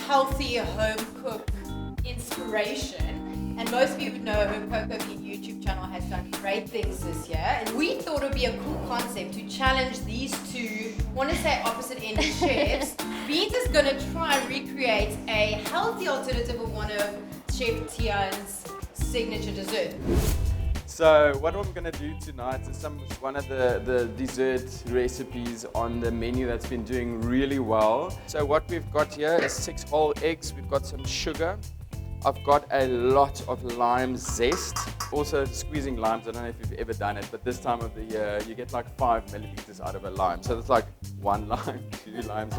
healthy home cook inspiration. And most of you would know her Cocobean YouTube channel has done great things this year. And we thought it would be a cool concept to challenge these two, I want to say opposite-ended chefs. Beans is going to try and recreate a healthy alternative of one of Chef Tiaan's signature dessert. So what I'm going to do tonight is one of the dessert recipes on the menu that's been doing really well. So what we've got here is 6 whole eggs. We've got some sugar. I've got a lot of lime zest. Also squeezing limes, I don't know if you've ever done it, but this time of the year you get like 5 milliliters out of a lime. So it's like 1 lime, 2 limes.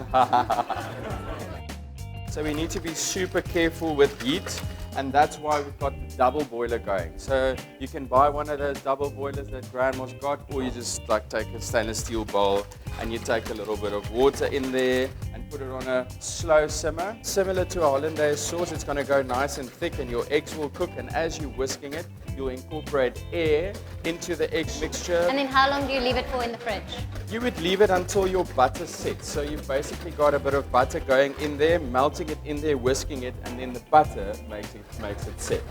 So we need to be super careful with heat, and that's why we've got the double boiler going. So you can buy one of those double boilers that grandma's got, or you just like take a stainless steel bowl and you take a little bit of water in there and put it on a slow simmer. Similar to a hollandaise sauce, it's going to go nice and thick and your eggs will cook, and as you're whisking it, you'll incorporate air into the egg mixture. And then how long do you leave it for in the fridge? You would leave it until your butter sets. So you've basically got a bit of butter going in there, melting it in there, whisking it, and then the butter makes it set.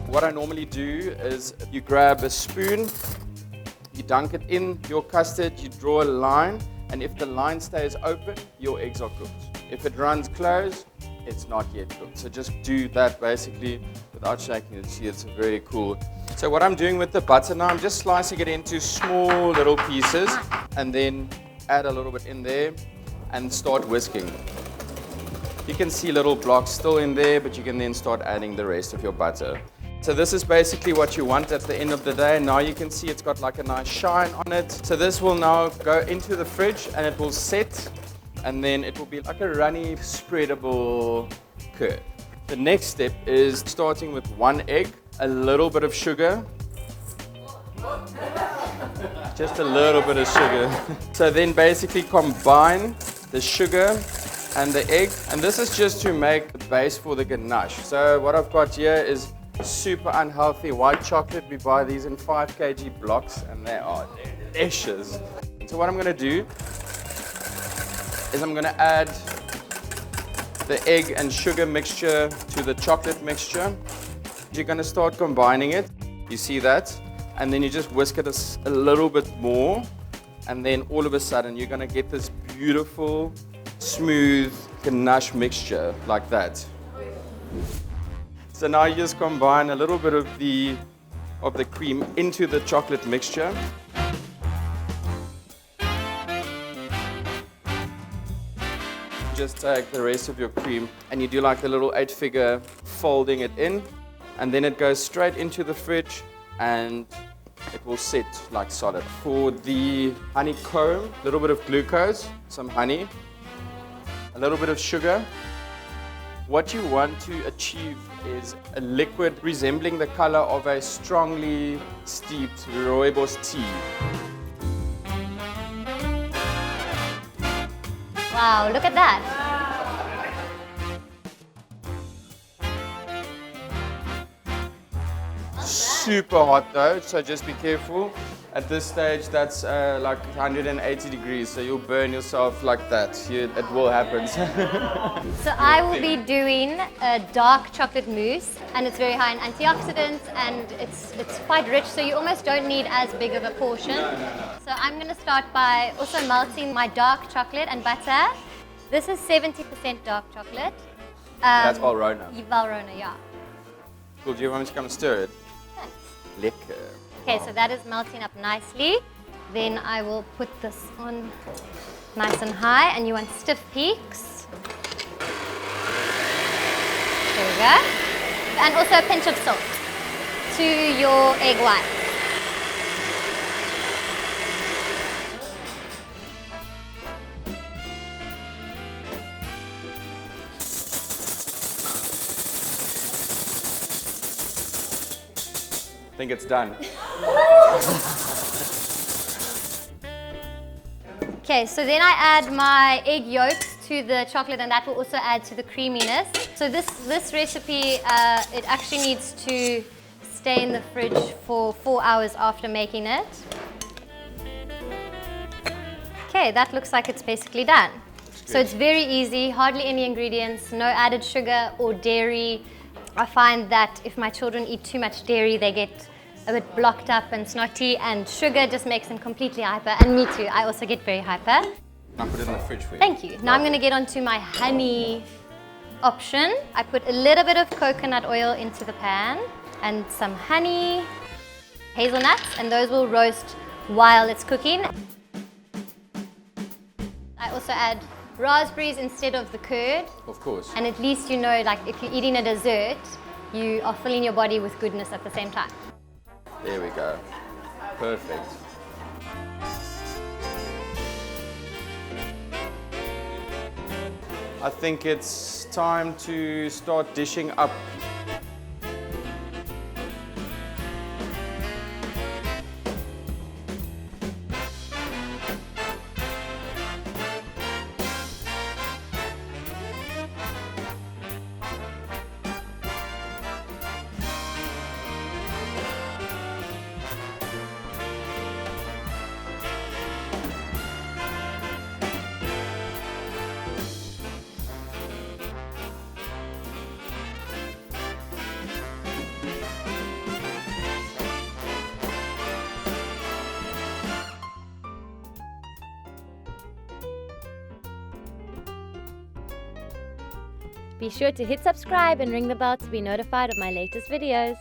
What I normally do is you grab a spoon, you dunk it in your custard, you draw a line, and if the line stays open, your eggs are cooked. If it runs closed, it's not yet cooked. So just do that basically without shaking it. See, it's very cool. So what I'm doing with the butter now, I'm just slicing it into small little pieces and then add a little bit in there and start whisking. You can see little blocks still in there, but you can then start adding the rest of your butter. So this is basically what you want at the end of the day. Now you can see it's got like a nice shine on it. So this will now go into the fridge and it will set, and then it will be like a runny, spreadable curd. The next step is starting with 1 egg, a little bit of sugar. Just a little bit of sugar. So then basically combine the sugar and the egg, and this is just to make the base for the ganache. So what I've got here is super unhealthy white chocolate. We buy these in 5 kg blocks and they are delicious. So what I'm going to do is I'm going to add the egg and sugar mixture to the chocolate mixture. You're going to start combining it. You see that? And then you just whisk it a little bit more, and then all of a sudden you're going to get this beautiful, smooth ganache mixture like that. So now you just combine a little bit of the cream into the chocolate mixture. Just take the rest of your cream and you do like a little 8-figure folding it in, and then it goes straight into the fridge and it will sit like solid. For the honeycomb, a little bit of glucose, some honey, a little bit of sugar. What you want to achieve is a liquid resembling the color of a strongly steeped rooibos tea. Wow, look at that. Super hot though, so just be careful. At this stage, that's like 180 degrees, so you'll burn yourself like that. It will happen. So I will be doing a dark chocolate mousse, and it's very high in antioxidants, and it's quite rich, so you almost don't need as big of a portion. No. So I'm going to start by also melting my dark chocolate and butter. This is 70% dark chocolate. That's Valrhona. Valrhona, yeah. Cool, do you want me to come and stir it? Thanks. Lekker. Okay, so that is melting up nicely. Then I will put this on nice and high, and you want stiff peaks. There we go. And also a pinch of salt to your egg white. I think it's done. Okay, so then I add my egg yolks to the chocolate, and that will also add to the creaminess. So this recipe, it actually needs to stay in the fridge for 4 hours after making it. Okay, that looks like it's basically done. So it's very easy, hardly any ingredients, no added sugar or dairy. I find that if my children eat too much dairy, they get a bit blocked up and snotty, and sugar just makes them completely hyper. And me too, I also get very hyper. I'll put it in the fridge for you. Thank you. Now I'm going to get onto my honey option. I put a little bit of coconut oil into the pan and some honey, hazelnuts, and those will roast while it's cooking. I also add raspberries instead of the curd. Of course. And at least you know, like, if you're eating a dessert, you are filling your body with goodness at the same time. There we go. Perfect. I think it's time to start dishing up. Be sure to hit subscribe and ring the bell to be notified of my latest videos.